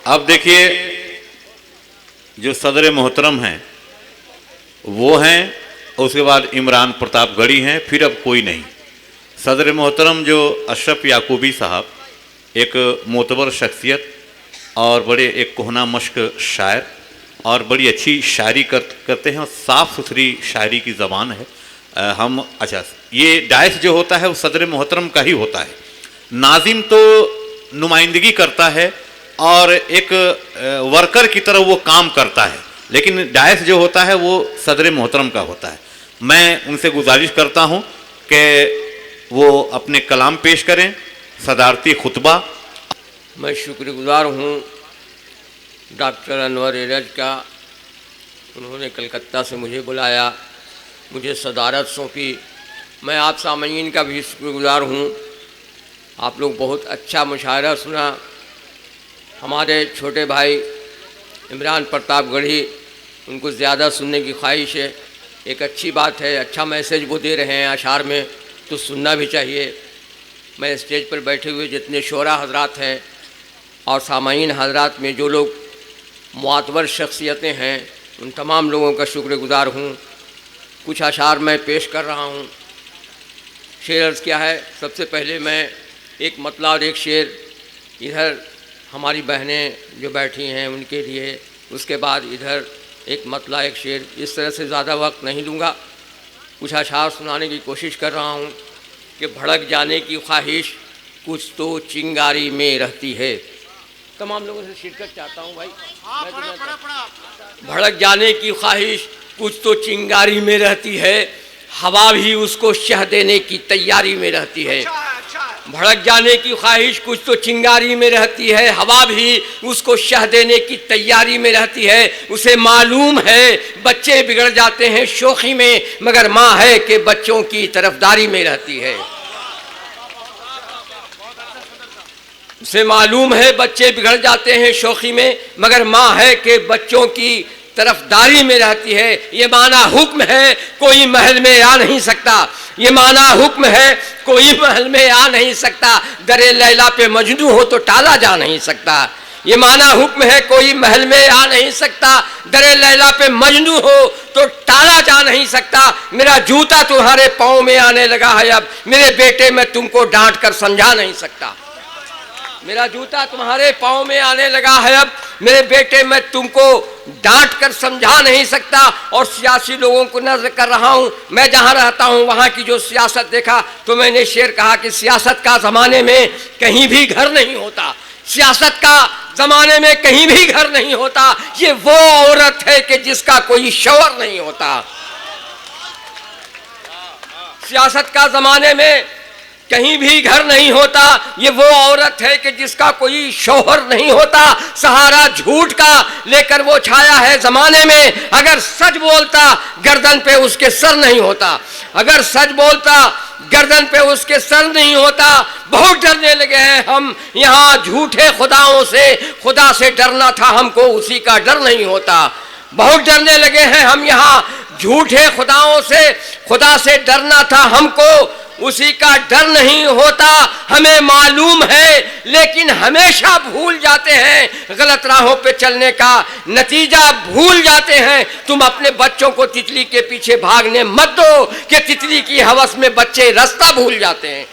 अब देखिए, जो सदर मोहतरम हैं वो हैं, उसके बाद इमरान प्रताप गढ़ी हैं, फिर अब कोई नहीं। सदर मोहतरम जो अशरफ याकूबी साहब, एक मोतबर शख्सियत और बड़े एक कोहना मश्क शायर और बड़ी अच्छी शायरी करते हैं और साफ़ सुथरी शायरी की ज़बान है। हम अच्छा, ये डायस जो होता है वो सदर मोहतरम का ही होता है। नाजिम तो नुमाइंदगी करता है और एक वर्कर की तरह वो काम करता है, लेकिन डायस जो होता है वो सदर मोहतरम का होता है। मैं उनसे गुजारिश करता हूँ कि वो अपने कलाम पेश करें, सदारती खुतबा। मैं शुक्रगुजार हूँ डॉक्टर अनवर एरज का, उन्होंने कलकत्ता से मुझे बुलाया, मुझे सदारत सौंपी। मैं आप सामीन का भी शुक्रगुजार हूँ। आप लोग बहुत अच्छा मुशायरा सुना। हमारे छोटे भाई इमरान प्रताप गढ़ी, उनको ज़्यादा सुनने की ख्वाहिश है। एक अच्छी बात है, अच्छा मैसेज वो दे रहे हैं अशार में, तो सुनना भी चाहिए। मैं स्टेज पर बैठे हुए जितने शोरा हजरात हैं और सामाईन हजरात में जो लोग मुआतबर शख्सियतें हैं, उन तमाम लोगों का शुक्रगुजार हूँ। कुछ अशार मैं पेश कर रहा हूँ। शेर अर्ज़ क्या है, सबसे पहले मैं एक मतला और एक शेर इधर हमारी बहनें जो बैठी हैं उनके लिए, उसके बाद इधर एक मतला एक शेर, इस तरह से ज़्यादा वक्त नहीं लूँगा। कुछ अशार सुनाने की कोशिश कर रहा हूँ कि भड़क जाने की ख्वाहिश कुछ तो चिंगारी में रहती है। तमाम लोगों से शिरकत चाहता हूँ भाई। भड़क जाने की ख्वाहिश कुछ तो चिंगारी में रहती है, हवा भी उसको शह देने की तैयारी में रहती है। भड़क जाने की ख्वाहिश कुछ तो चिंगारी में रहती है, हवा भी उसको शह देने की तैयारी में रहती है। उसे मालूम है बच्चे बिगड़ जाते हैं शोखी में, मगर माँ है कि बच्चों की तरफदारी में रहती है। उसे मालूम है बच्चे बिगड़ जाते हैं शोखी में, मगर माँ है कि बच्चों की तरफदारी में रहती है। ये माना हुक्म है, कोई महल में आ नहीं सकता। ये माना हुक्म है, कोई महल में आ नहीं सकता। दरे लैला पे मजनू हो तो टाला जा नहीं सकता। ये माना हुक्म है, कोई महल में आ नहीं सकता। दरे लैला पे मजनू हो तो टाला जा नहीं सकता। मेरा जूता तुम्हारे पाँव में आने लगा है अब, मेरे बेटे मैं तुमको डांट कर समझा नहीं सकता। मेरा जूता तुम्हारे पाँव में आने लगा है अब, मेरे बेटे मैं तुमको डांट कर समझा नहीं सकता। और सियासी लोगों को नजर कर रहा हूँ, मैं जहाँ रहता हूँ वहाँ की जो सियासत देखा तो मैंने शेर कहा कि सियासत का ज़माने में कहीं भी घर नहीं होता। सियासत का ज़माने में कहीं भी घर नहीं होता। ये वो औरत है कि जिसका कोई शौहर नहीं होता। सियासत का ज़माने में कहीं भी घर नहीं होता। ये वो औरत है कि जिसका कोई शौहर नहीं होता। सहारा झूठ का लेकर वो छाया है ज़माने में। अगर सच बोलता गर्दन पे उसके सर नहीं होता। अगर सच बोलता गर्दन पे उसके सर नहीं होता। बहुत डरने लगे हैं हम यहाँ झूठे खुदाओं से, खुदा से डरना था हमको उसी का डर नहीं होता। बहुत डरने लगे हैं हम यहाँ झूठे खुदाओं से, खुदा से डरना था हमको उसी का डर नहीं होता। हमें मालूम है लेकिन हमेशा भूल जाते हैं, गलत राहों पे चलने का नतीजा भूल जाते हैं। तुम अपने बच्चों को तितली के पीछे भागने मत दो कि तितली की हवस में बच्चे रास्ता भूल जाते हैं।